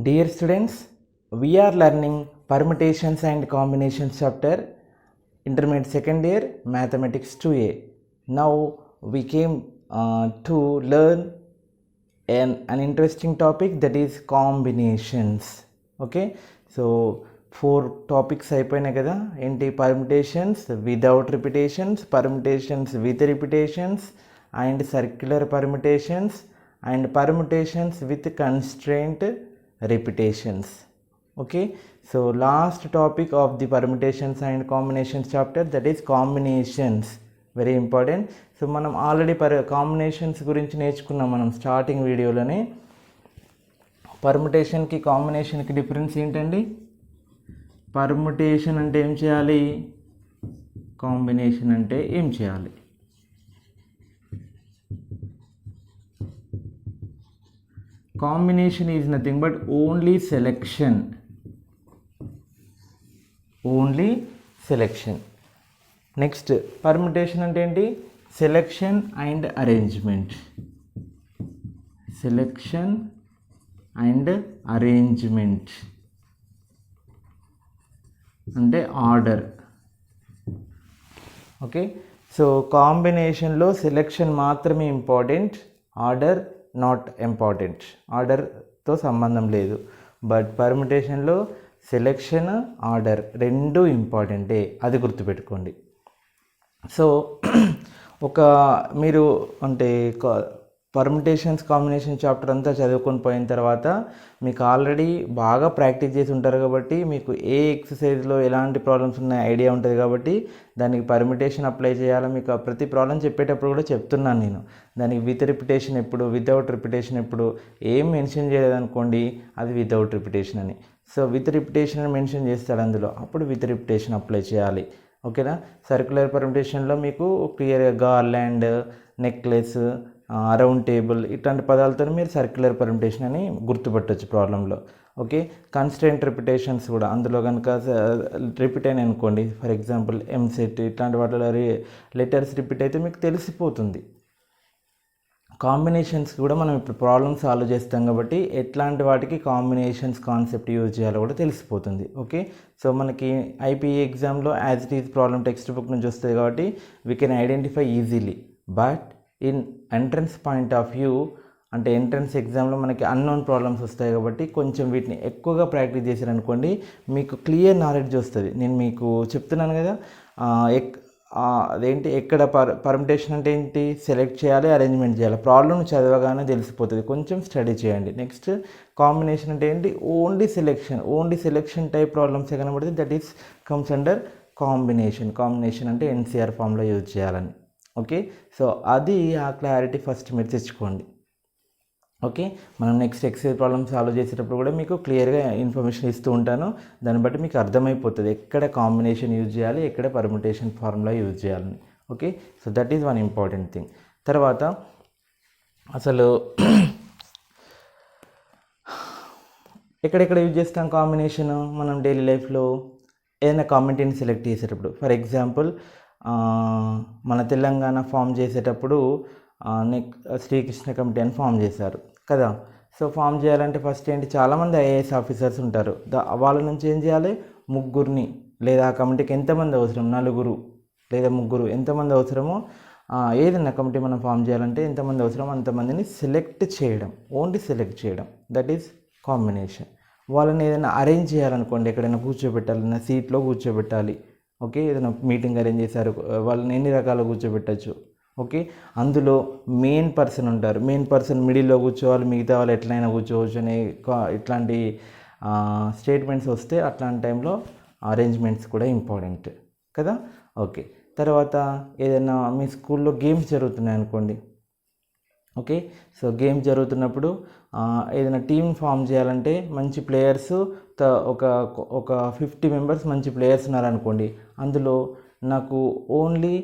Dear students, we are learning permutations and combinations chapter, intermediate second year, mathematics 2A. Now we came to learn an interesting topic, that is combinations. Okay, so 4 topics అయిపోయినాయి కదా. ఏంటి? permutations without repetitions, permutations with repetitions, and circular permutations, and permutations with constraint repetitions. Okay, so last topic of the permutations and combinations chapter, that is combinations, very important. So మనం already combinations గురించి నేర్చుకున్నాం మనం starting వీడియోలోనే. పర్ముటేషన్కి కాంబినేషన్కి difference ఏంటండి? Permutation అంటే ఏం చేయాలి, కాంబినేషన్ అంటే ఏం చేయాలి? Combination is nothing but only selection, only selection. Next permutation అంటే ఏంటి? Selection and arrangement, selection and arrangement అంటే ఆర్డర్. ఓకే, సో కాంబినేషన్లో సెలెక్షన్ మాత్రమే ఇంపార్టెంట్, ఆర్డర్ నాట్ ఇంపార్టెంట్, ఆర్డర్తో సంబంధం లేదు. బట్ పర్ముటేషన్లో సెలెక్షన్ ఆర్డర్ రెండు ఇంపార్టెంటే, అది గుర్తుపెట్టుకోండి. సో ఒక మీరు అంటే పర్ముటేషన్స్ కాంబినేషన్ చాప్టర్ అంతా చదువుకొని పోయిన తర్వాత మీకు ఆల్రెడీ బాగా ప్రాక్టీస్ చేసి ఉంటారు కాబట్టి మీకు ఏ ఎక్సర్సైజ్లో ఎలాంటి ప్రాబ్లమ్స్ ఉన్నాయో ఐడియా ఉంటుంది కాబట్టి దానికి పర్ముటేషన్ అప్లై చేయాలో మీకు ప్రతి ప్రాబ్లం చెప్పేటప్పుడు కూడా చెప్తున్నాను నేను. దానికి విత్ రిపిటేషన్ ఎప్పుడు, వితౌట్ రిపిటేషన్ ఎప్పుడు, ఏం మెన్షన్ చేయలేదనుకోండి అది వితౌట్ రిపిటేషన్ అని. సో విత్ రిపిటేషన్ అని మెన్షన్ చేస్తాడు అందులో, అప్పుడు విత్ రిపిటేషన్ అప్లై చేయాలి. ఓకేనా? సర్క్యులర్ పర్ముటేషన్లో మీకు క్లియర్గా గార్లాండ్, నెక్లెస్, రౌండ్ టేబుల్ ఇట్లాంటి పదాలతో మీరు సర్క్యులర్ పర్ముటేషన్ అని గుర్తుపట్టవచ్చు ప్రాబ్లంలో. ఓకే, కన్స్టెంట్ రిపిటేషన్స్ కూడా అందులో కనుక రిపీట్ అయినాయి అనుకోండి, ఫర్ ఎగ్జాంపుల్ ఎంసెట్ ఇట్లాంటి వాటిలో లెటర్స్ రిపీట్ అయితే మీకు తెలిసిపోతుంది. కాంబినేషన్స్ కూడా మనం ఇప్పుడు ప్రాబ్లమ్ సాల్వ్ చేస్తాం కాబట్టి ఎట్లాంటి వాటికి కాంబినేషన్స్ కాన్సెప్ట్ యూజ్ చేయాలో కూడా తెలిసిపోతుంది. ఓకే, సో మనకి ఐపీఏ ఎగ్జామ్లో as it is problem text book నుంచి వస్తుంది కాబట్టి we can identify easily. But in entrance point of view అంటే ఎంట్రన్స్ ఎగ్జామ్లో మనకి అన్నోన్ ప్రాబ్లమ్స్ వస్తాయి కాబట్టి కొంచెం వీటిని ఎక్కువగా ప్రాక్టీస్ చేశారనుకోండి మీకు క్లియర్ నాలెడ్జ్ వస్తుంది. నేను మీకు చెప్తున్నాను కదా, అదేంటి ఎక్కడ పర్ముటేషన్ అంటే ఏంటి, సెలెక్ట్ చేయాలి, అరేంజ్మెంట్ చేయాలి, ప్రాబ్లమ్ చదవగానే తెలిసిపోతుంది, కొంచెం స్టడీ చేయండి. నెక్స్ట్ కాంబినేషన్ అంటే ఏంటి, ఓన్లీ సెలెక్షన్ టైప్ ప్రాబ్లమ్సే కనబడితే that is comes under combination. Combination అంటే ఎన్సీఆర్ ఫామ్లో యూజ్ చేయాలని. ఓకే, సో అది ఆ క్లారిటీ ఫస్ట్ మీరు తెచ్చుకోండి. ఓకే, మనం నెక్స్ట్ ఎక్సైజ్ ప్రాబ్లమ్ సాల్వ్ చేసేటప్పుడు కూడా మీకు క్లియర్గా ఇన్ఫర్మేషన్ ఇస్తూ ఉంటాను. దాన్ని బట్టి మీకు అర్థమైపోతుంది ఎక్కడ కాంబినేషన్ యూజ్ చేయాలి, ఎక్కడ పర్ముటేషన్ ఫార్ములా యూజ్ చేయాలని. Okay, so that is one important thing. తర్వాత అసలు ఎక్కడెక్కడ యూజ్ చేస్తాం కాంబినేషన్ మనం డైలీ లైఫ్లో? ఏదైనా కమిటీని సెలెక్ట్ చేసేటప్పుడు, ఫర్ ఎగ్జాంపుల్ మన తెలంగాణ ఫామ్ చేసేటప్పుడు శ్రీకృష్ణ కమిటీ అని ఫామ్ చేశారు కదా. సో ఫామ్ చేయాలంటే ఫస్ట్ ఏంటి, చాలామంది ఐఏఎస్ ఆఫీసర్స్ ఉంటారు, వాళ్ళ నుంచి ఏం చేయాలి, ముగ్గురిని లేదా ఆ కమిటీకి ఎంతమంది అవసరం, 4 లేదా 3 ఎంతమంది అవసరమో ఏదైనా కమిటీ మనం ఫామ్ చేయాలంటే ఎంతమంది అవసరం అంతమందిని సెలెక్ట్ చేయడం, ఓన్లీ సెలెక్ట్ చేయడం, దట్ ఈస్ కాంబినేషన్. వాళ్ళని ఏదైనా అరేంజ్ చేయాలనుకోండి, ఎక్కడైనా కూర్చోబెట్టాలన్నా సీట్లో కూర్చోబెట్టాలి. ఓకే, ఏదైనా మీటింగ్ అరేంజ్ చేశారు, వాళ్ళని ఎన్ని రకాలుగా కూర్చోబెట్టచ్చు. ఓకే, అందులో మెయిన్ పర్సన్ ఉంటారు, మెయిన్ పర్సన్ మిడిల్లో కూర్చోవాలి, మిగతా వాళ్ళు ఎట్లయినా కూర్చోవచ్చు అనే ఇట్లాంటి స్టేట్మెంట్స్ వస్తే అట్లాంటి టైంలో అరేంజ్మెంట్స్ కూడా ఇంపార్టెంట్ కదా. ఓకే, తర్వాత ఏదైనా మీ స్కూల్లో గేమ్స్ జరుగుతున్నాయి అనుకోండి. ఓకే, సో గేమ్ జరుగుతున్నప్పుడు ఏదైనా టీం ఫామ్ చేయాలంటే మంచి ప్లేయర్స్ ఒక 50 మెంబర్స్ మంచి ప్లేయర్స్ ఉన్నారనుకోండి, అందులో నాకు ఓన్లీ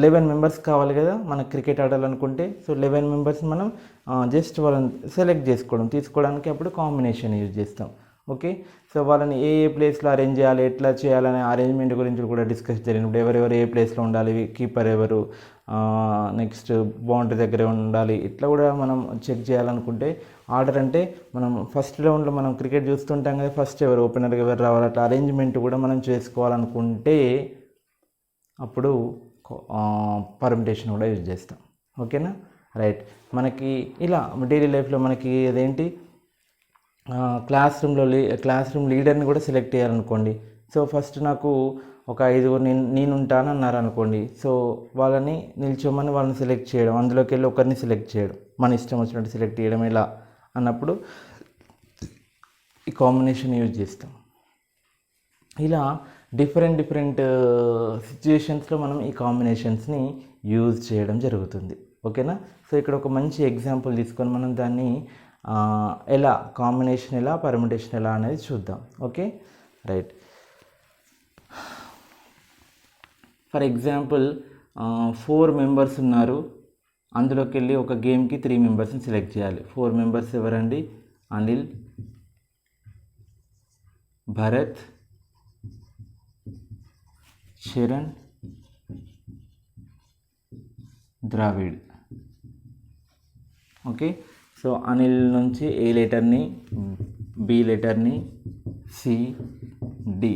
11 మెంబర్స్ కావాలి కదా మనకు క్రికెట్ ఆడాలనుకుంటే. సో 11 మెంబర్స్ మనం జస్ట్ వాళ్ళని సెలెక్ట్ తీసుకోవడానికి అప్పుడు కాంబినేషన్ యూజ్ చేస్తాం. ఓకే, సో వాళ్ళని ఏ ప్లేస్లో అరేంజ్ చేయాలి, ఎట్లా చేయాలనే అరేంజ్మెంట్ గురించి కూడా డిస్కస్ జరిగినప్పుడు ఎవరెవరు ఏ ప్లేస్లో ఉండాలి, కీపర్ ఎవరు, నెక్స్ట్ బౌండరీ దగ్గరే ఉండాలి, ఇట్లా కూడా మనం చెక్ చేయాలనుకుంటే ఆర్డర్ అంటే మనం ఫస్ట్ రౌండ్లో మనం క్రికెట్ చూస్తుంటాం కదా, ఫస్ట్ ఎవరు ఓపెనర్గా ఎవరు రావాలి, అట్లా అరేంజ్మెంట్ కూడా మనం చేసుకోవాలనుకుంటే అప్పుడు పర్మిటేషన్ కూడా యూజ్ చేస్తాం. ఓకేనా, రైట్. మనకి ఇలా డైలీ లైఫ్లో మనకి అదేంటి క్లాస్ రూమ్ లీడర్ని కూడా సెలెక్ట్ చేయాలనుకోండి. సో ఫస్ట్ నాకు ఒక 5 నేను ఉంటాను అన్నారు అనుకోండి. సో వాళ్ళని నిల్చోమని వాళ్ళని సెలెక్ట్ చేయడం, అందులోకి వెళ్ళి ఒకరిని సెలెక్ట్ చేయడం, మన ఇష్టం వచ్చినట్టు సెలెక్ట్ చేయడం ఇలా అన్నప్పుడు ఈ కాంబినేషన్ యూజ్ చేస్తాం. ఇలా డిఫరెంట్ సిచ్యుయేషన్స్లో మనం ఈ కాంబినేషన్స్ని యూజ్ చేయడం జరుగుతుంది. ఓకేనా, సో ఇక్కడ ఒక మంచి ఎగ్జాంపుల్ తీసుకొని మనం దాన్ని ఎలా కాంబినేషన్ ఎలా పర్మిటేషన్ ఎలా అనేది చూద్దాం. Okay, right. For example 4 members ఉన్నారు, అందులోకి వెళ్ళి ఒక గేమ్కి 3 మెంబర్స్ని సెలెక్ట్ చేయాలి. 4 మెంబర్స్ ఎవరండి? అనిల్, భరత్, చరణ్, ద్రావిడ్. ఓకే, సో అనిల్ నుంచి ఏ లెటర్ని, బి లెటర్ని, సి, డి.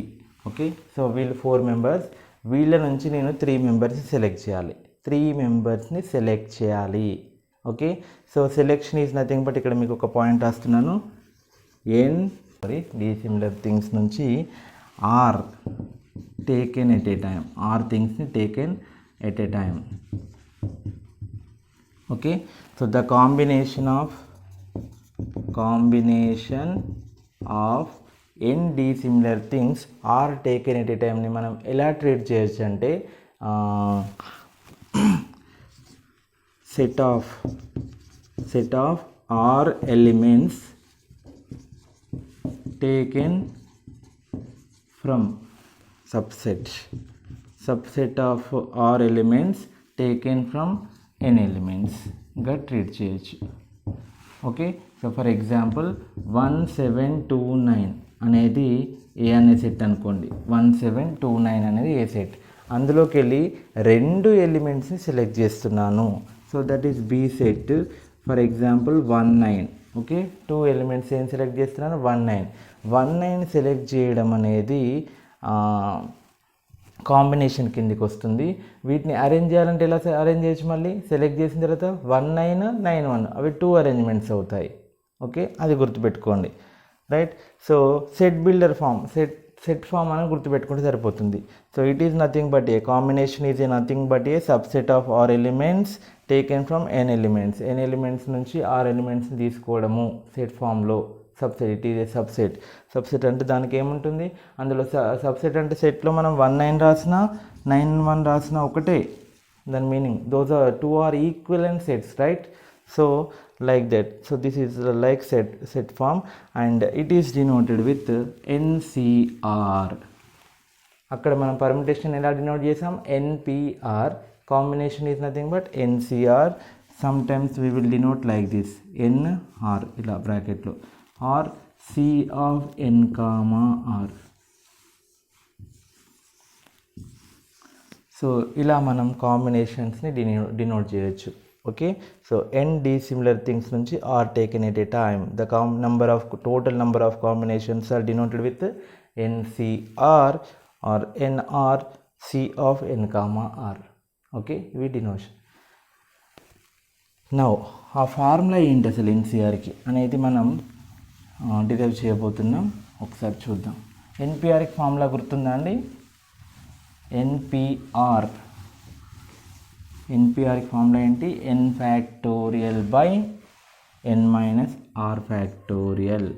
ఓకే, సో వీళ్ళు 4 మెంబర్స్. వీళ్ళ నుంచి నేను 3 మెంబర్స్ని సెలెక్ట్ చేయాలి. Okay, so selection is nothing but ఇక్కడ మీకు ఒక పాయింట్ రాస్తున్నాను. డి సిమిలర్ థింగ్స్ నుంచి R taken at a time, R థింగ్స్ని taken at a time. Okay, so the combination of N dissimilar things R taken at a టైమ్ని మనం ఎలా treat చేయొచ్చు అంటే set of are elements taken from subset of are elements taken from N ఎలిమెంట్స్గా treat చేయొచ్చు. Okay, so for example 1729 అనేది ఏ అనే set అనుకోండి. 1729 అనేది ఏ సెట్, అందులోకి వెళ్ళి 2 ఎలిమెంట్స్ని సెలెక్ట్ చేస్తున్నాను. So that is B set. For example 19. Okay, 2 ఎలిమెంట్స్ ఏం సెలెక్ట్ చేస్తున్నాను? 19 సెలెక్ట్ చేయడం అనేది కాంబినేషన్ కిందికి వస్తుంది. వీటిని అరేంజ్ చేయాలంటే ఎలా అరేంజ్ చేయొచ్చు? మళ్ళీ సెలెక్ట్ చేసిన తర్వాత 1991 అవి 2 అరేంజ్మెంట్స్ అవుతాయి. ఓకే, అది గుర్తుపెట్టుకోండి, right. So set builder form, set form అని గుర్తుపెట్టుకుంటే సరిపోతుంది. So it is nothing but a combination is a nothing but a subset of are elements taken from n elements నుంచి ఆర్ ఎలిమెంట్స్ని తీసుకోవడము సెట్ ఫామ్లో. Subset, it is a subset అంటే దానికి ఏముంటుంది అందులో? సబ్సెట్ అంటే సెట్లో మనం 19 రాసినా 91 రాసినా ఒకటే, దాని meaning those are 2 are equivalent sets, right. So like that. So this is like set form and it is denoted with NCR. అక్కడ మనం పర్మిటేషన్ ఎలా డినోట్ చేసాం? NPR. Combination is nothing but NCR. Sometimes we will denote like this, NR ఇలా బ్రాకెట్లో, or C of N, R. So ఇలా మనం కాంబినేషన్స్ని denote చేయొచ్చు. Okay, so N dissimilar things నుంచి R taken at a time. The total number of combinations are denoted with NCR or NR, C of N, R. Okay, ఇవి denotation. Now ఆ formula ఏంటి అసలు NCRకి అనేది మనం derive చేయబోతున్నాం. ఒకసారి చూద్దాం. NPRకి ఫార్ములా గుర్తుందా అండి? NPRకి ఫార్ములా ఏంటి? n factorial by n minus r factorial.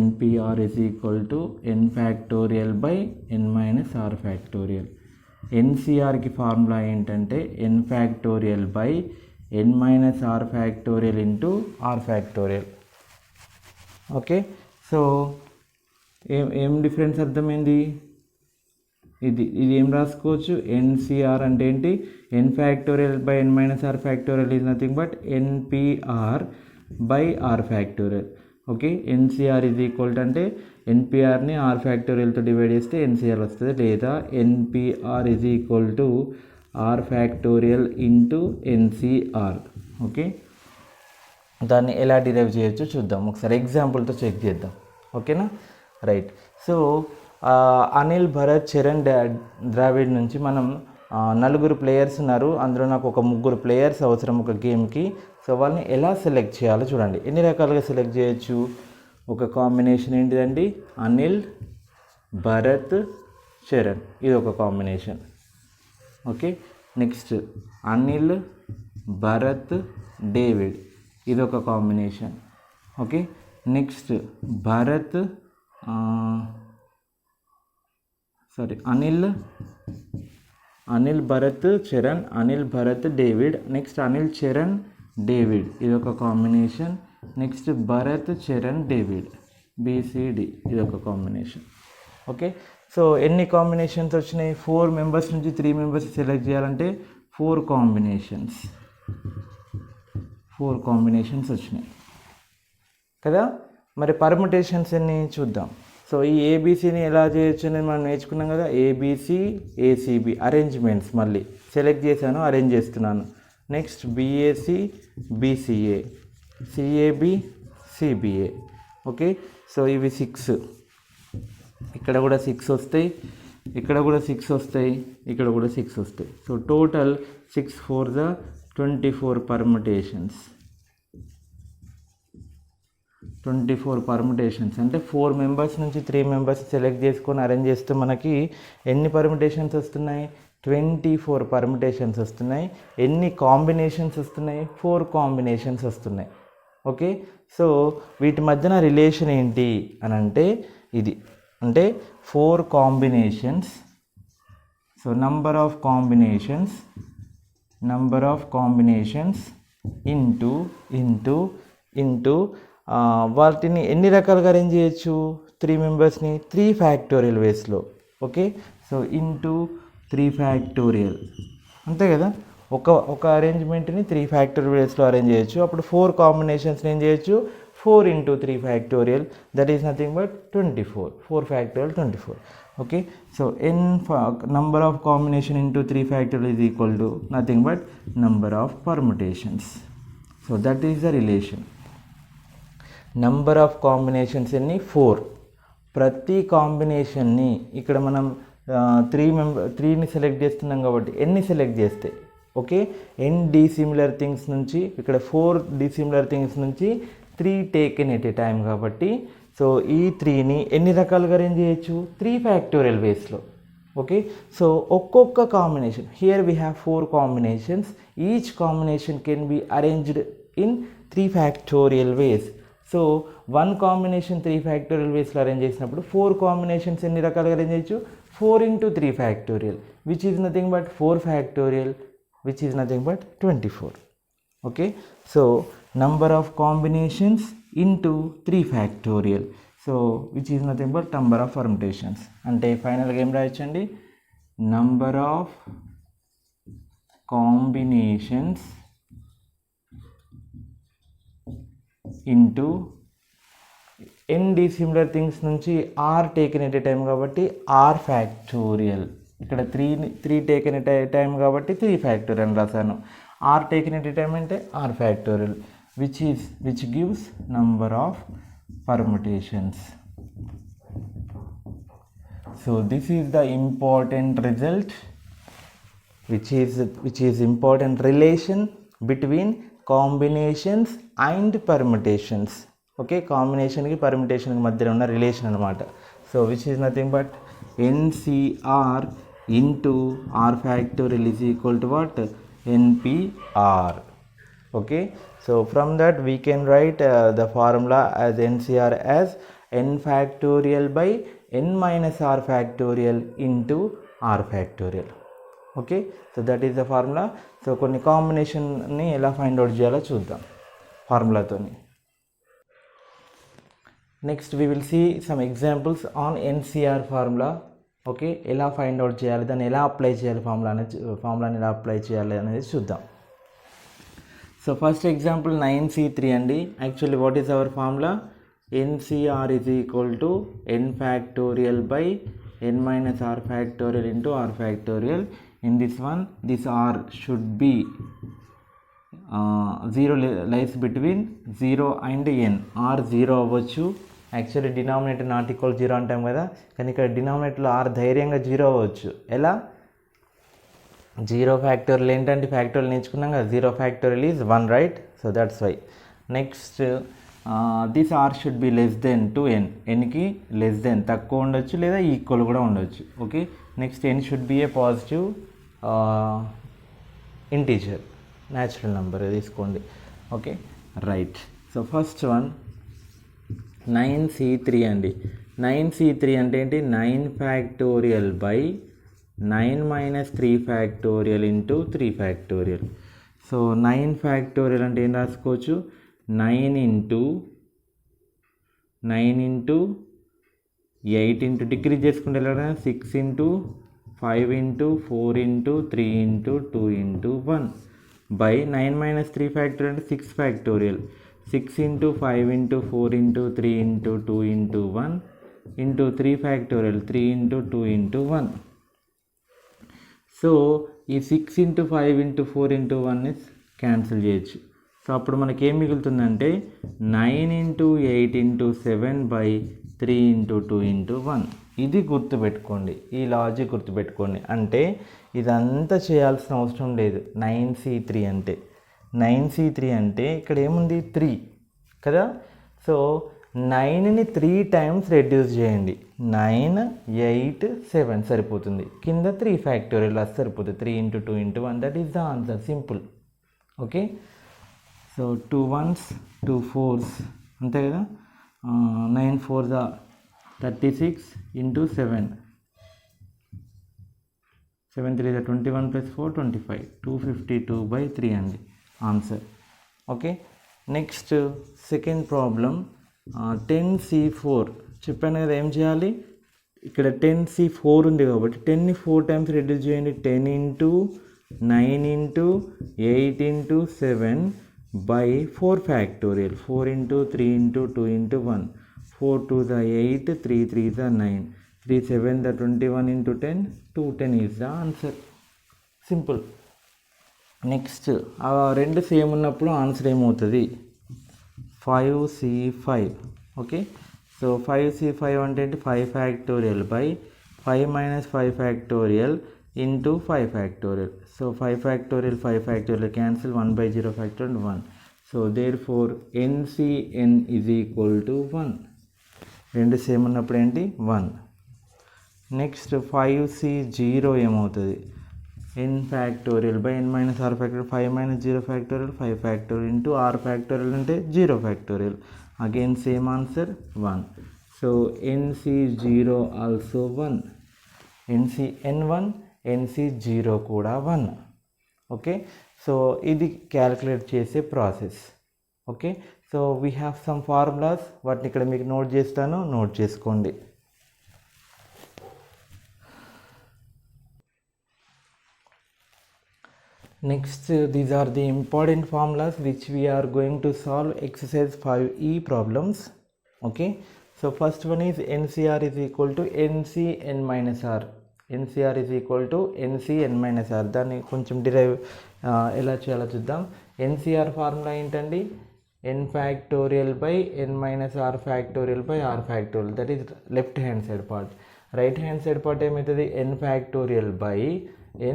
NPR is equal to n factorial by n minus r factorial. NCRకి ఫార్ములా ఏంటంటే n factorial by n minus r factorial into r factorial. Okay, so ఏం difference అర్థమైంది? ఇది ఏం రాసుకోవచ్చు? NCR అంటే ఏంటి? n factorial by n minus r factorial is nothing but NPR by r factorial. Okay, NCR is equal to అంటే ఎన్పిఆర్ని are ఫ్యాక్టోరియల్తో divide చేస్తే ఎన్సిఆర్ వస్తుంది, లేదా NPR is equal to r factorial into NCR. Okay, దాన్ని ఎలా derive చేయొచ్చో చూద్దాం, ఒకసారి ఎగ్జాంపుల్తో check చేద్దాం. ఓకేనా, రైట్. సో అనిల్, భరత్, చరణ్, ద్రావిడ్ నుంచి మనం నలుగురు ప్లేయర్స్ ఉన్నారు, అందులో నాకు ఒక ముగ్గురు ప్లేయర్స్ అవసరం ఒక గేమ్కి. సో వాళ్ళని ఎలా సెలెక్ట్ చేయాలో చూడండి. ఎన్ని రకాలుగా సెలెక్ట్ చేయొచ్చు? ఒక కాంబినేషన్ ఏంటిదండి, అనిల్, భరత్, చరణ్, ఇది ఒక combination. Okay, next Anil, Bharat, David, ఇది ఒక combination. Okay, next Bharat Anil, Bharat, Charan, Anil, Bharat, David, next Anil, Charan, David, ఇది ఒక combination. Next Bharat, Charan, David, BCD, ఇది ఒక కాంబినేషన్. ఓకే, సో ఎన్ని కాంబినేషన్స్ వచ్చినాయి? 4 మెంబర్స్ నుంచి 3 మెంబర్స్ సెలెక్ట్ చేయాలంటే 4 కాంబినేషన్స్ వచ్చినాయి కదా. మరి పర్ముటేషన్స్ ఎన్ని చూద్దాం. సో ఈ ఏబీసీని ఎలా చేయొచ్చు అనేది మనం నేర్చుకున్నాం కదా. ఏబీసీ, ఏసీబీ అరేంజ్మెంట్స్ మళ్ళీ సెలెక్ట్ చేశాను, అరేంజ్ చేస్తున్నాను. Next BAC, BCA, CAB, CBA. Okay, so ఇవి 6, ఇక్కడ కూడా 6 వస్తాయి, ఇక్కడ కూడా 6 వస్తాయి, ఇక్కడ కూడా 6 వస్తాయి. So total 6 4 the 24 permutations. 24 permutations అంటే 4 మెంబర్స్ నుంచి 3 మెంబర్స్ సెలెక్ట్ చేసుకొని అరేంజ్ చేస్తే మనకి ఎన్ని పర్ముటేషన్స్ వస్తున్నాయి? 24 పర్ముటేషన్స్ వస్తున్నాయి. ఎన్ని కాంబినేషన్స్ వస్తున్నాయి? 4 కాంబినేషన్స్ వస్తున్నాయి. ఓకే, సో వీటి మధ్యన రిలేషన్ ఏంటి అని అంటే ఇది, అంటే 4 combinations. So number of combinations into వాటిని ఎన్ని రకాలుగా అరేంజ్ చేయొచ్చు? 3 మెంబర్స్ని 3 ఫ్యాక్టోరియల్ వేస్లో. ఓకే, సో ఇంటూ 3 ఫ్యాక్టోరియల్, అంతే కదా. ఒక అరేంజ్మెంట్ని 3 ఫ్యాక్టోరియల్ వేస్లో అరేంజ్ చేయొచ్చు. అప్పుడు 4 కాంబినేషన్స్ని ఏం చేయొచ్చు? 4 into 3 factorial, that is nothing but 24. 4 factorial 24. Okay, so number of combination into 3 factorial is equal to nothing but number of permutations. So that is the relation. Number of combinations in 4. ప్రతి కాంబినేషన్ని ఇక్కడ మనం 3ని select చేస్తున్నాం కాబట్టి ఎన్ని select చేస్తే okay ఎన్ dissimilar things నుంచి ఇక్కడ 4 dissimilar things నుంచి 3 టేకెన్ ఎట్ ఏ టైం కాబట్టి సో ఈ 3ని ఎన్ని రకాలుగా అరేంజ్ చేయొచ్చు? 3 ఫ్యాక్టోరియల్ వేస్లో. ఓకే, సో ఒక్కొక్క combination here we have 4 combinations. Each combination can be arranged in 3 factorial ways. So 1 combination 3 factorial వేస్లో అరేంజ్ చేసినప్పుడు 4 కాంబినేషన్స్ ఎన్ని రకాలుగా అరేంజ్ చేయొచ్చు? 4 into 3 factorial, which is nothing but 4 factorial, which is nothing but 24. Okay, so number of combinations into 3 factorial, so which is nothing but number of permutations. Ante final game రాయొచ్చండి, number of combinations into n dissimilar things నుంచి r taken at a time కాబట్టి r factorial. ఇక్కడ 3 taken at a time కాబట్టి 3 factorial అని రాశాను. r taken at a time అంటే r factorial, which gives number of permutations. So this is the important result, which is important relation between combinations and permutations. Okay, కాంబినేషన్కి పర్మిటేషన్కి మధ్యలో ఉన్న relation అనమాట. So which is nothing but NCR into R factorial is equal to what? NPR. Okay, so from that we can write the formula as NCR as N factorial by N minus R factorial into R factorial. Okay, so that is the formula. So కొన్ని కాంబినేషన్ని ఎలా find out చేయాలో చూద్దాం ఫార్ములాతోని. Next we will see some examples on NCR formula. Okay, ఎలా find out చేయాలి, దాన్ని ఎలా అప్లై చేయాలి, ఫార్ములాని ఎలా అప్లై చేయాలి అనేది చూద్దాం. సో ఫస్ట్ ఎగ్జాంపుల్ 9C3 అండి. Actually what is our formula? NCR is equal to n factorial by n minus r factorial into r factorial. In this one, this r should be 0 lies between 0 and n. r 0 అవ్వచ్చు. Actually denominator not equal 0 అంటాం కదా, కానీ ఇక్కడ డినామినేటర్లో r ధైర్యంగా 0 అవ్వచ్చు. ఎలా? 0 factorial ఏంటంటే factorial నేర్చుకున్నాం కదా, 0 factorial is 1, right? So that's why. Next this R should be less than to n. ఎన్కి లెస్ దెన్ తక్కువ ఉండొచ్చు లేదా ఈక్వల్ కూడా ఉండొచ్చు. Okay, next n should be a positive integer, natural number తీసుకోండి. Okay, right. So first one 9C3 అండి. 9C3 అంటే ఏంటి? 9 factorial by 9 minus 3 factorial into 3 factorial. So 9 factorial అంటే ఏం రాసుకోవచ్చు? 9 ఇంటూ 8 ఇంటూ డిక్రీజ్ చేసుకుంటే ఎలా? 6 into 5 into 4 into 3 into 2 into 1 by 9 minus 3 factorial అంటే 6 factorial. 6 into 5 into 4 into 3 into 2 into 1 into 3 factorial 3 into 2 into 1. So ఈ 6 into 5 into 4 into 1ని cancel చేయొచ్చు. So అప్పుడు మనకి ఏం మిగులుతుందంటే 9 into 8 into 7 by 3 into 2 into 1. ఇది గుర్తుపెట్టుకోండి, ఈ లాజిక్ గుర్తుపెట్టుకోండి. అంటే ఇదంతా చేయాల్సిన అవసరం లేదు. 9C3 అంటే 9C3 అంటే ఇక్కడ ఏముంది? 3 కదా. సో 9ని 3 టైమ్స్ రెడ్యూస్ చేయండి. 9, 8, 7 సరిపోతుంది. కింద 3 ఫ్యాక్టోరియల్ అది సరిపోతుంది. 3 into 2 into 1, that is the answer. Simple. Okay, so 2 1s 2 4s అంతే కదా. 9 4s 36 ఇంటూ 7, 7 3 21 ప్లస్ 4 25, 252/3 అండి answer. Okay, next second problem 10C4 చెప్పాను కదా. ఏం చేయాలి? ఇక్కడ 10C4 ఉంది కాబట్టి 10ని 4 టైమ్స్ రెడ్యూస్ చేయండి. 10 into 9 into 8 into 7 by 4 factorial. 4 into 3 into 2 into 1, 4 2s 8, 3 3s 9, 3 7 21 into 10, 210 is the answer. Simple. Next ఆ రెండు సేమ్ ఉన్నప్పుడు ఆన్సర్ ఏమవుతుంది? 5C5. ఓకే, సో 5C5 అంటే ఏంటి? 5 factorial by 5 minus 5 factorial into 5 factorial. So 5 factorial cancel, 1/0 factorial 1. So therefore NCN is equal to 1. రెండు same ఉన్నప్పుడు ఏంటి? 1. Next 5C0 ఏమవుతుంది? n factorial by n minus r factorial. 5 minus 0 factorial 5 factorial into r factorial అంటే 0 factorial. Again same answer 1. So NC0 also 1. NCN1, NC0 కూడా 1. Okay, so ఇది calculate చేసే process. Okay, so we have some formulas, వాటిని ఇక్కడ మీకు note చేస్తాను, note చేసుకోండి. Next, these are the important formulas which we are going to solve exercise 5E problems. Okay, so first one is NCR is equal to NCN minus R. NCR is equal to NCN minus R. దాన్ని కొంచెం derive ఎలా చేయాలో చూద్దాం. NCR formula ఏంటండి? n factorial by n minus r factorial by r factorial. That is left hand side part. Right hand side part ఏమవుతుంది? n factorial by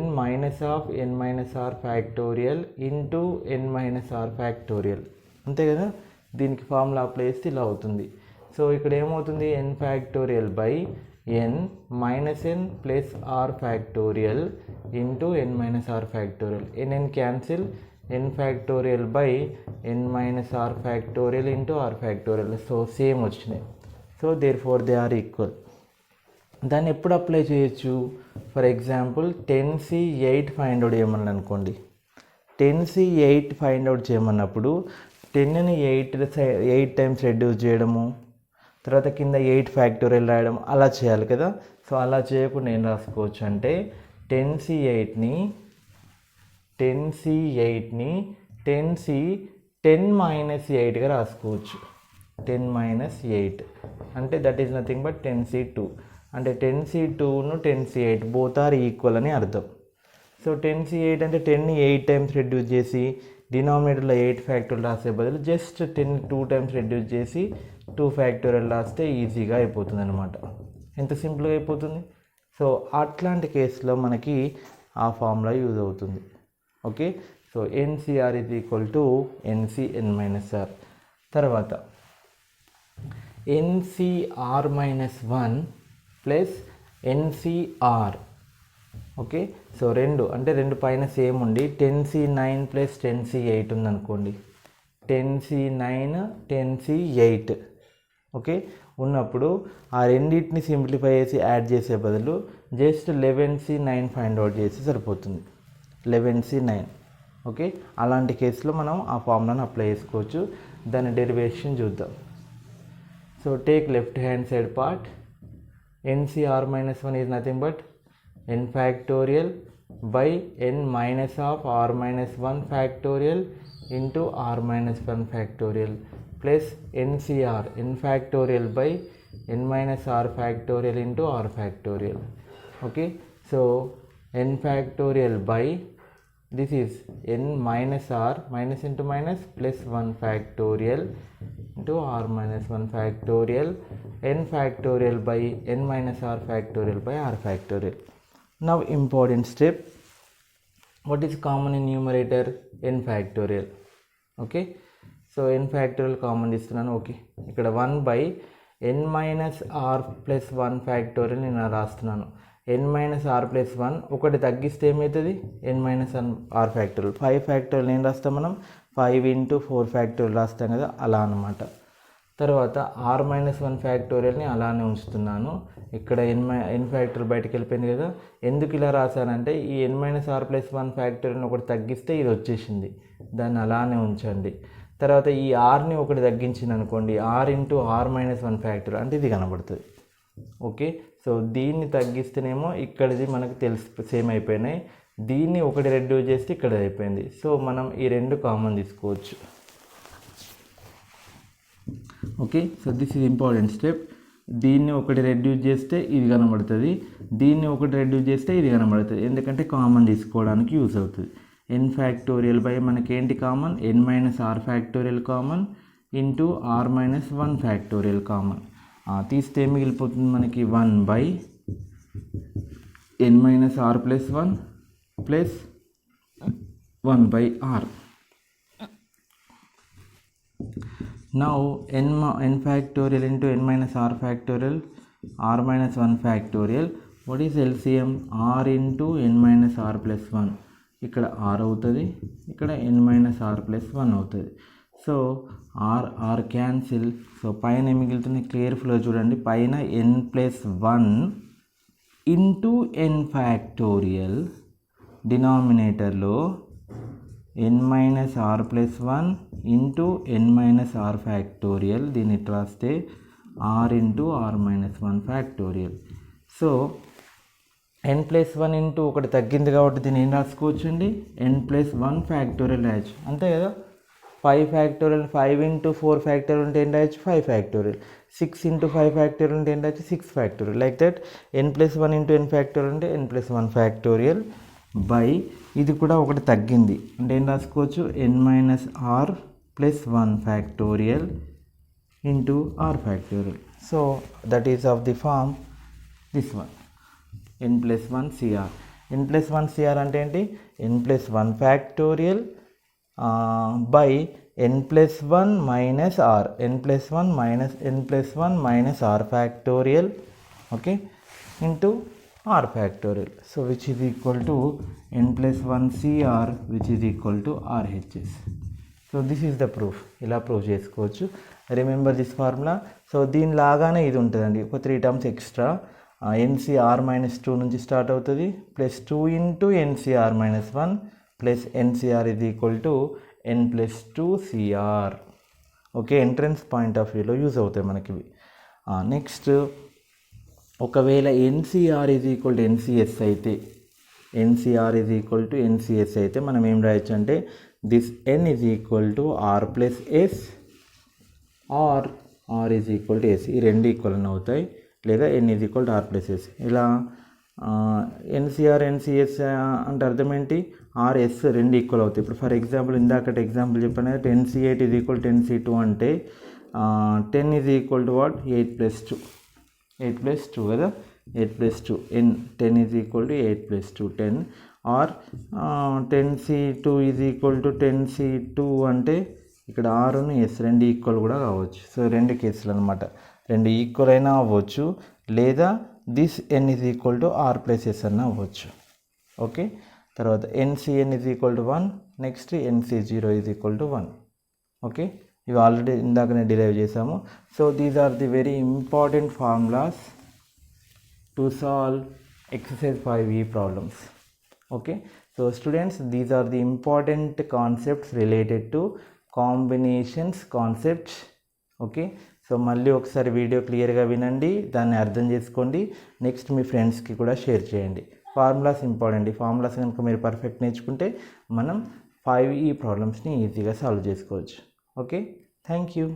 n minus of n minus r factorial into n minus r factorial. అంతే కదా. దీనికి formula apply చేస్తే ఇలా అవుతుంది. So ఇక్కడ ఏమవుతుంది? n factorial by n minus n plus r factorial into n minus r factorial. n cancel, n factorial by n minus r factorial into r factorial. So same వచ్చినాయి. So therefore they are equal. దాన్ని ఎప్పుడు apply చేయొచ్చు? For example 10C8 find out చేయమని అనుకోండి. 10C8 find out చేయమన్నప్పుడు 10ని 8 times reduce చేయడము, తర్వాత కింద 8 ఫ్యాక్టోరియల్ రాయడం, అలా చేయాలి కదా. సో అలా చేయకుండా ఏం రాసుకోవచ్చు అంటే 10C8ని 10 మైనస్ 8గా రాసుకోవచ్చు. 10 minus 8 అంటే that is nothing but 10C2 అంటే 10C2ను 10C8 బోత్ ఆర్ ఈక్వల్ అని అర్థం. సో 10C8 అంటే 10ని 8 టైమ్స్ రెడ్యూస్ చేసి డినామినేటర్లో 8 ఫ్యాక్టోరియల్ రాసే బదులు జస్ట్ 10ని 2 టైమ్స్ రెడ్యూస్ చేసి 2 ఫ్యాక్టోరియల్ రాస్తే ఈజీగా అయిపోతుంది అనమాట. ఎంత సింపుల్గా అయిపోతుంది. సో అట్లాంటి కేసులో మనకి ఆ ఫార్ములా యూజ్ అవుతుంది. Okay, so NCR is equal to NC(n-R). తర్వాత NCR-1 plus NCR. Okay, so రెండు పైన సేమ్ ఉండి 10C9 ప్లస్ 10C8 ఉందనుకోండి. 10C9 10C8 ఓకే ఉన్నప్పుడు ఆ రెండింటిని సింప్లిఫై చేసి యాడ్ చేసే బదులు జస్ట్ 11C9 ఫైండ్ అవుట్ చేసి సరిపోతుంది. 11C9 ఓకే, అలాంటి కేసులో మనం ఆ ఫార్ములాను అప్లై చేసుకోవచ్చు. దాని డెరివేషన్ చూద్దాం. So take left hand side part. NCR-1 is nothing but n factorial by n minus of r minus 1 factorial into r minus 1 factorial plus NCR n factorial by n minus r factorial into r factorial. Okay, so n factorial by this is n minus r minus into minus plus 1 factorial into r minus 1 factorial n factorial by n minus r factorial by r factorial. Now important step, what is common in numerator? n factorial. Okay, so n factorial common ఇస్తున్నాను. Okay, ఇక్కడ 1 by n minus r plus 1 factorial నేను రాస్తున్నాను. n minus r plus 1 ఒకటి తగ్గిస్తే ఏమవుతుంది? n minus r factorial. 5 factorial ఏం రాస్తాం మనం? 5 into 4 factorial రాస్తాం కదా, అలా అన్నమాట. తర్వాత r minus 1 ఫ్యాక్టోరియల్ని అలానే ఉంచుతున్నాను. ఇక్కడ n ఫ్యాక్టోరియల్ బయటకు వెళ్ళిపోయింది కదా. ఎందుకు ఇలా రాశానంటే ఈ n minus r plus 1 ఫ్యాక్టోరియల్ని ఒకటి తగ్గిస్తే ఇది వచ్చేసింది, దాన్ని అలానే ఉంచండి. తర్వాత ఈ rని ఒకటి తగ్గించింది అనుకోండి, r into r minus 1 factorial అంటే ఇది కనబడుతుంది. ఓకే, సో దీన్ని తగ్గిస్తేనేమో ఇక్కడిది మనకు సేమ్ అయిపోయినాయి, దీన్ని ఒకటి రెడ్యూస్ చేస్తే ఇక్కడ అయిపోయింది. సో మనం ఈ రెండు కామన్ తీసుకోవచ్చు. Okay, so this is important step. దీన్ని ఒకటి రెడ్యూస్ చేస్తే ఇది కనబడుతుంది, దీన్ని ఒకటి రెడ్యూస్ చేస్తే ఇది కనబడుతుంది, ఎందుకంటే కామన్ తీసుకోవడానికి యూజ్ అవుతుంది. n ఫ్యాక్టోరియల్ బై మనకేంటి common? n minus r factorial common into r minus 1 factorial common. తీస్తే మిగిలిపోతుంది మనకి 1 by n minus r plus 1 plus 1 by r. Now n factorial into n minus r factorial, r minus 1 factorial. What is LCM? r into n minus r plus 1. ఇక్కడ r అవుతుంది, ఇక్కడ n minus r plus 1 అవుతుంది. So r cancel. So పైన ఏం మిగులుతుంది? Clear flow చూడండి, పైన n plus 1 into n factorial, డినామినేటర్లో n minus r plus 1 into n minus r factorial, దీన్ని ఇట్లా రాస్తే r into r minus 1 factorial. So n plus 1 into ఒకటి తగ్గింది కాబట్టి దీన్ని ఏం రాసుకోవచ్చు అండి? n plus 1 ఫ్యాక్టోరియల్ రాయచ్చు, అంతే కదా. 5 ఫ్యాక్టోరియల్, 5 ఇంటూ 4 ఫ్యాక్టోరియల్ ఉంటే ఏం రాయచ్చు? 5 ఫ్యాక్టోరియల్. 6 ఇంటూ 5 ఫ్యాక్టోరియల్ ఉంటే ఏం రాయచ్చు? 6 factorial. Like that n plus 1 into n factorial అంటే n plus 1 ఫ్యాక్టోరియల్ బై ఇది కూడా ఒకటి తగ్గింది అంటే ఏం రాసుకోవచ్చు? n minus r plus 1 factorial into r factorial. So that is of the form this one, n plus 1 cr. n plus 1 cr అంటే ఏంటి? n plus 1 factorial by n plus 1 minus r, n plus 1 minus r factorial, okay, into r factorial. So which is equal to n plus 1 cr which is equal to RHS. So this is the proof. ఇలా prove చేసుకోవచ్చు. Remember this formula. So దీని లాగానే ఇది ఉంటుందండి, ఒక 3 terms extra. NCR minus 2 నుంచి start అవుతుంది, plus 2 into NCR minus 1 plus NCR is equal to n plus 2 CR. Okay, entrance point of వ్యూలో యూజ్ అవుతాయి మనకి ఇవి. నెక్స్ట్ ఒకవేళ NCR is equal to NCS అయితే, NCR is equal to NCS అయితే మనం ఏం రాయొచ్చు అంటే this n is equal to R plus S or r is equal to s, ఈ రెండు ఈక్వల్ అని అవుతాయి. లేదా n is equal to R plus s. ఇలా ఎన్సిఆర్ ఎన్సిఎస్ అంటే అర్థం ఏంటి, ఆర్ ఎస్ రెండు ఈక్వల్ అవుతాయి. ఇప్పుడు ఫర్ ఎగ్జాంపుల్ ఇందాకటి ఎగ్జాంపుల్ చెప్పాను కదా, 10C8 ఈజ్ ఈక్వల్ 10C2 అంటే 10 ఈజ్ ఈక్వల్ టు వాట్, 8+2, 8+2 కదా, 8+2 n 10 is equal to 8+2 10. Or 10C2 is equal to 10C2 అంటే ఇక్కడ ఆర్ను ఎస్ రెండు ఈక్వల్ కూడా కావచ్చు. సో రెండు కేసులు అనమాట, రెండు ఈక్వల్ అయినా అవ్వచ్చు, లేదా this N is equal to R plus S అన్న అవ్వచ్చు. ఓకే, తర్వాత NCN is equal to 1, next ఎన్సి0 ఈజ్ ఈక్వల్ టు 1. ఓకే, ఇవి ఆల్రెడీ ఇందాకనే డిరైవ్ చేసాము. So these are the very important formulas to solve exercise 5e problems. Okay, so students, these are the important concepts related to combinations concepts. Okay, so మళ్ళీ ఒకసారి video క్లియర్గా వినండి, దాన్ని అర్థం చేసుకోండి, నెక్స్ట్ మీ ఫ్రెండ్స్కి కూడా షేర్ చేయండి. ఫార్ములాస్ ఇంపార్టెంట్, ఈ ఫార్ములాస్ కనుక మీరు పర్ఫెక్ట్ నేర్చుకుంటే మనం 5e ప్రాబ్లమ్స్ని ఈజీగా సాల్వ్ చేసుకోవచ్చు. Okay, thank you.